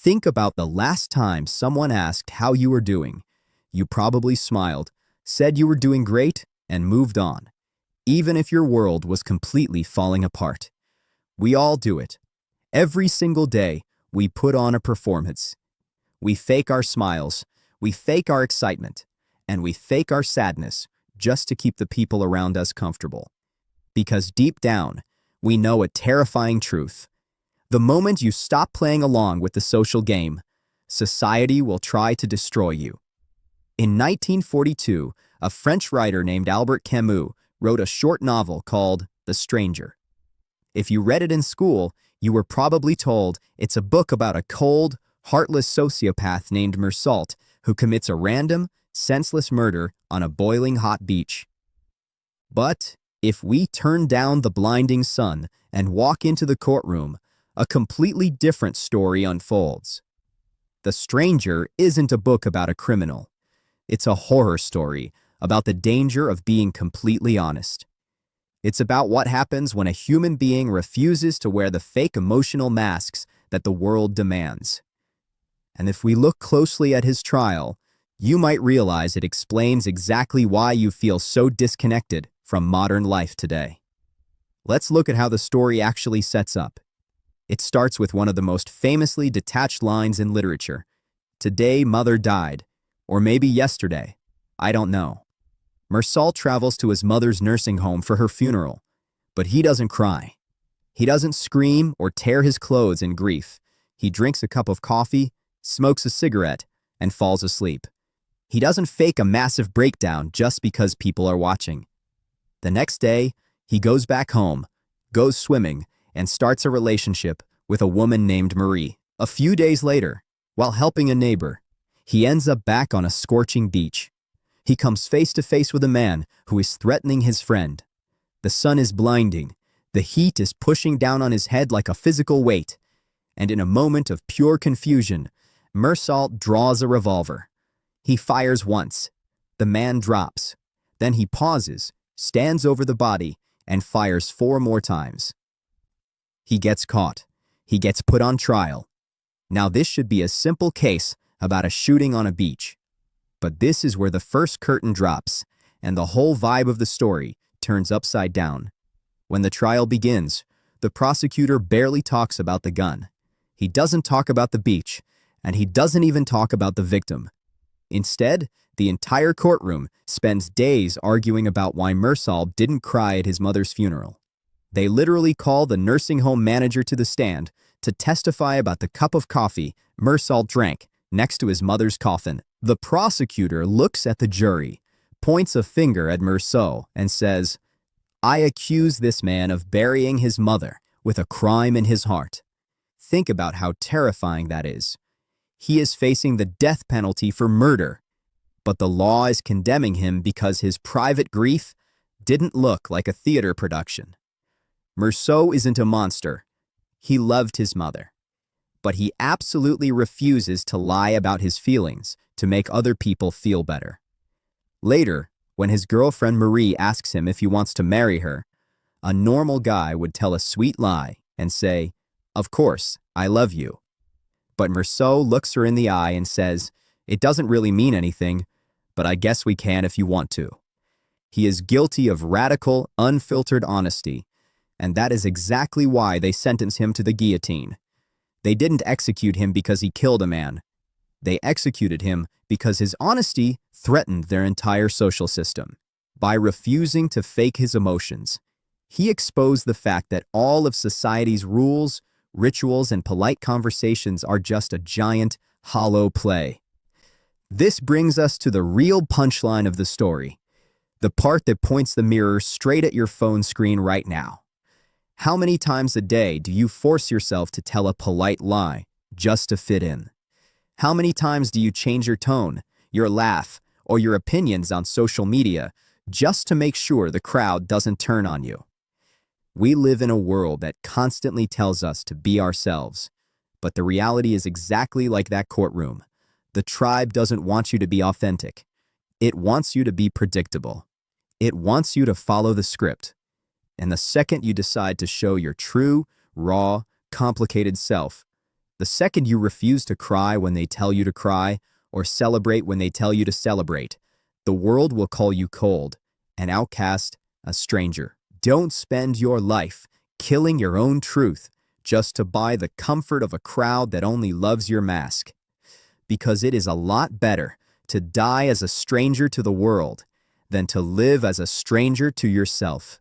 Think about the last time someone asked how you were doing. You probably smiled, said you were doing great, and moved on, even if your world was completely falling apart. We all do it. Every single day, we put on a performance. We fake our smiles, we fake our excitement, and we fake our sadness just to keep the people around us comfortable. Because deep down, we know a terrifying truth. The moment you stop playing along with the social game, society will try to destroy you. In 1942, a French writer named Albert Camus wrote a short novel called The Stranger. If you read it in school, you were probably told it's a book about a cold, heartless sociopath named Meursault who commits a random, senseless murder on a boiling hot beach. But if we turn down the blinding sun and walk into the courtroom, a completely different story unfolds. The Stranger isn't a book about a criminal. It's a horror story about the danger of being completely honest. It's about what happens when a human being refuses to wear the fake emotional masks that the world demands. And if we look closely at his trial, you might realize it explains exactly why you feel so disconnected from modern life today. Let's look at how the story actually sets up. It starts with one of the most famously detached lines in literature. Today, mother died. Or maybe yesterday. I don't know. Meursault travels to his mother's nursing home for her funeral, but he doesn't cry. He doesn't scream or tear his clothes in grief. He drinks a cup of coffee, smokes a cigarette, and falls asleep. He doesn't fake a massive breakdown just because people are watching. The next day, he goes back home, goes swimming, and starts a relationship with a woman named Marie. A few days later, while helping a neighbor, he ends up back on a scorching beach. He comes face to face with a man who is threatening his friend. The sun is blinding. The heat is pushing down on his head like a physical weight. And in a moment of pure confusion, Meursault draws a revolver. He fires once. The man drops. Then he pauses, stands over the body, and fires 4 more times. He gets caught. He gets put on trial. Now this should be a simple case about a shooting on a beach. But this is where the first curtain drops, and the whole vibe of the story turns upside down. When the trial begins, the prosecutor barely talks about the gun. He doesn't talk about the beach, and he doesn't even talk about the victim. Instead, the entire courtroom spends days arguing about why Meursault didn't cry at his mother's funeral. They literally call the nursing home manager to the stand to testify about the cup of coffee Meursault drank next to his mother's coffin. The prosecutor looks at the jury, points a finger at Meursault, and says, "I accuse this man of burying his mother with a crime in his heart." Think about how terrifying that is. He is facing the death penalty for murder, but the law is condemning him because his private grief didn't look like a theater production. Meursault isn't a monster. He loved his mother. But he absolutely refuses to lie about his feelings to make other people feel better. Later, when his girlfriend Marie asks him if he wants to marry her, a normal guy would tell a sweet lie and say, "Of course, I love you." But Meursault looks her in the eye and says, "It doesn't really mean anything, but I guess we can if you want to." He is guilty of radical, unfiltered honesty, and that is exactly why they sentence him to the guillotine. They didn't execute him because he killed a man. They executed him because his honesty threatened their entire social system. By refusing to fake his emotions, he exposed the fact that all of society's rules, rituals, and polite conversations are just a giant, hollow play. This brings us to the real punchline of the story, the part that points the mirror straight at your phone screen right now. How many times a day do you force yourself to tell a polite lie just to fit in? How many times do you change your tone, your laugh, or your opinions on social media just to make sure the crowd doesn't turn on you? We live in a world that constantly tells us to be ourselves, but the reality is exactly like that courtroom. The tribe doesn't want you to be authentic. It wants you to be predictable. It wants you to follow the script. And the second you decide to show your true, raw, complicated self, The second you refuse to cry when they tell you to cry, or celebrate when they tell you to celebrate, the world will call you cold, an outcast, a stranger. Don't spend your life killing your own truth just to buy the comfort of a crowd that only loves your mask. Because it is a lot better to die as a stranger to the world than to live as a stranger to yourself.